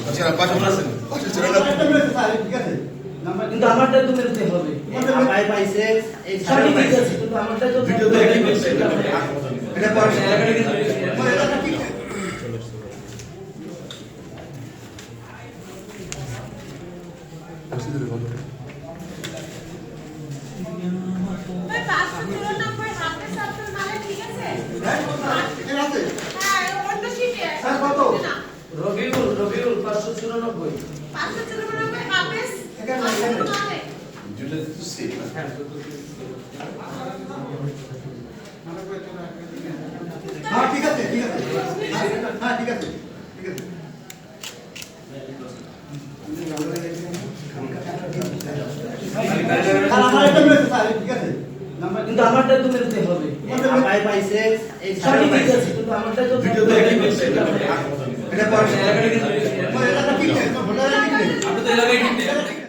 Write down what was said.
আচ্ছা পাশে বলেছেন পাশে ছেলেটা ঠিক আছে কিন্তু আমারটা তো মেলতে হবে ভাই পাইছে এই সঠিক ঠিক আছে কিন্তু আমারটা তো ভিডিও তো একই করছে এটা পরে এটা ঠিক মসজিদের বলো ভাই 594 হাফেজ আব্দুল মালিক ঠিক আছে? এর আছে হ্যাঁ অন্য শিটে স্যার কত? রবিউল 594 594 হাফেজ এখানে আব্দুল মালিক দুটো তো সেম না হ্যাঁ হ্যাঁ ঠিক আছে ঠিক আছে হ্যাঁ ঠিক আছে ঠিক আছে আমার এটা মেসেজ স্যার ঠিক আছে কিন্তু আমারটা তো মেলতে হবে ভাই পাইছে এই সঠিক ঠিক আছে কিন্তু আমারটা তো ভিডিও তো একই করছে এটা পরে এটা ঠিক আছে আপনি তো এলাকায় ঠিক